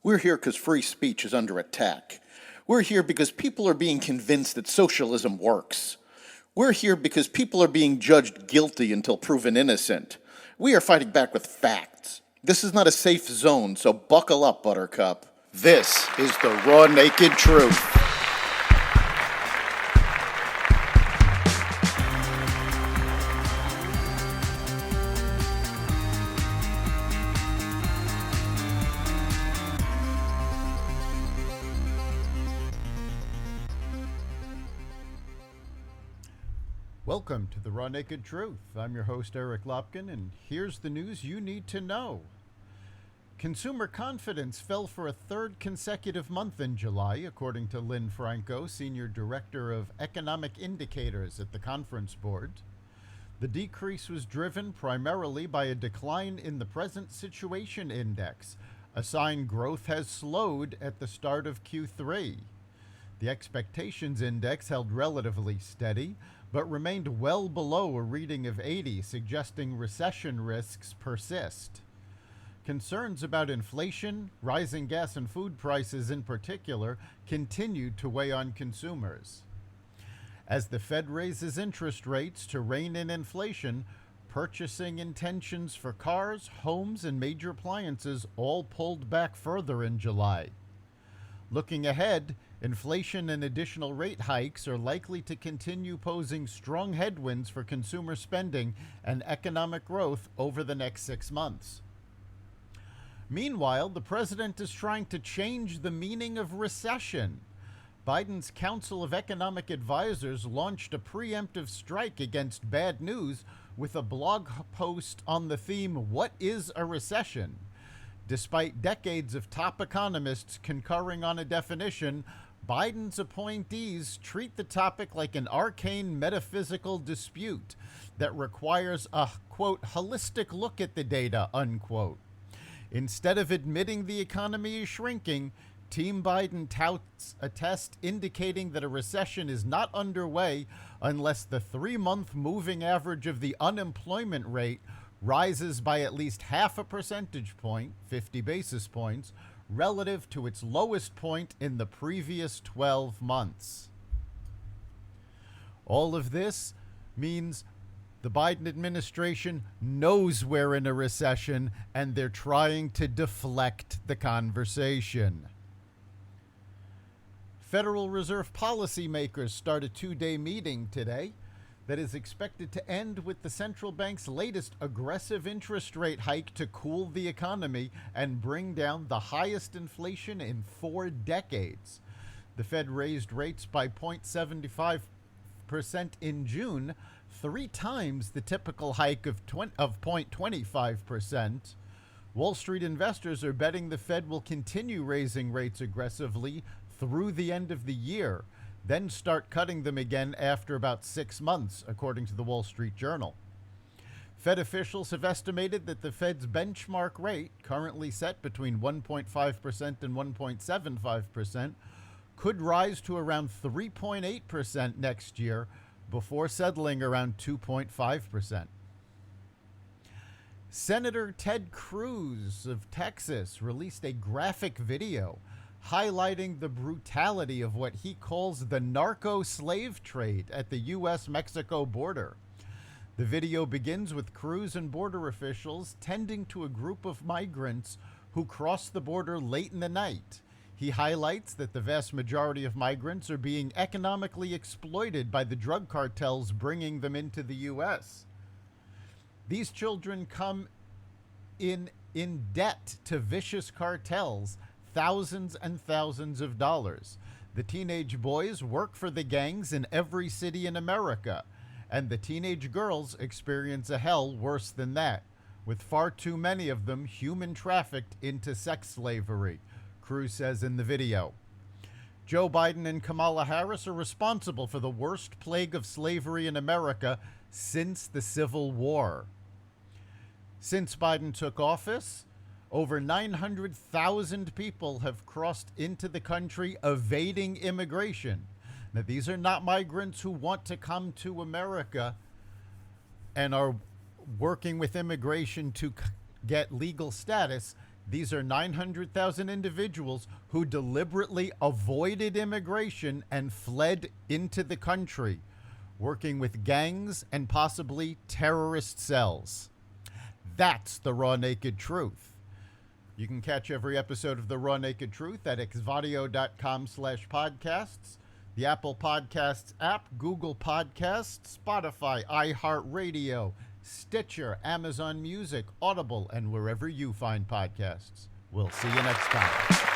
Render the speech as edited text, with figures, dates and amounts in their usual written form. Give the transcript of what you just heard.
We're here because free speech is under attack. We're here because people are being convinced that socialism works. We're here because people are being judged guilty until proven innocent. We are fighting back with facts. This is not a safe zone, so buckle up, Buttercup. This is the raw, naked truth. Welcome to the Raw Naked Truth. I'm your host, Eric Lopkin, and here's the news you need to know. Consumer confidence fell for a third consecutive month in July, according to Lynn Franco, Senior Director of Economic Indicators at the Conference Board. The decrease was driven primarily by a decline in the Present Situation Index, a sign growth has slowed at the start of Q3. The Expectations Index held relatively steady, but remained well below a reading of 80, suggesting recession risks persist. Concerns about inflation, rising gas and food prices in particular, continued to weigh on consumers. As the Fed raises interest rates to rein in inflation, purchasing intentions for cars, homes, and major appliances all pulled back further in July. Looking ahead, inflation and additional rate hikes are likely to continue posing strong headwinds for consumer spending and economic growth over the next 6 months. Meanwhile, the president is trying to change the meaning of recession. Biden's Council of Economic Advisors launched a preemptive strike against bad news with a blog post on the theme, "What is a recession?" Despite decades of top economists concurring on a definition, Biden's appointees treat the topic like an arcane metaphysical dispute that requires a, quote, holistic look at the data, unquote. Instead of admitting the economy is shrinking, Team Biden touts a test indicating that a recession is not underway unless the 3-month moving average of the unemployment rate rises by at least half a percentage point, 50 basis points, relative to its lowest point in the previous 12 months. All of this means the Biden administration knows we're in a recession and they're trying to deflect the conversation. Federal Reserve policymakers start a 2-day meeting today that is expected to end with the central bank's latest aggressive interest rate hike to cool the economy and bring down the highest inflation in 4 decades. The Fed raised rates by 0.75% in June, 3 times the typical hike of 0.25%. Wall Street investors are betting the Fed will continue raising rates aggressively through the end of the year, then start cutting them again after about 6 months, according to the Wall Street Journal. Fed officials have estimated that the Fed's benchmark rate, currently set between 1.5% and 1.75%, could rise to around 3.8% next year before settling around 2.5%. Senator Ted Cruz of Texas released a graphic video highlighting the brutality of what he calls the narco-slave trade at the U.S.-Mexico border. The video begins with Cruz and border officials tending to a group of migrants who cross the border late in the night. He highlights that the vast majority of migrants are being economically exploited by the drug cartels bringing them into the U.S. These children come in debt to vicious cartels, thousands and thousands of dollars. The teenage boys work for the gangs in every city in America, and the teenage girls experience a hell worse than that, with far too many of them human trafficked into sex slavery, Cruz says in the video. Joe Biden and Kamala Harris are responsible for the worst plague of slavery in America since the Civil War. Since Biden took office, over 900,000 people have crossed into the country evading immigration. Now, these are not migrants who want to come to America and are working with immigration to get legal status. These are 900,000 individuals who deliberately avoided immigration and fled into the country, working with gangs and possibly terrorist cells. That's the raw naked truth. You can catch every episode of The Raw Naked Truth at xvadio.com/podcasts, the Apple Podcasts app, Google Podcasts, Spotify, iHeartRadio, Stitcher, Amazon Music, Audible, and wherever you find podcasts. We'll see you next time.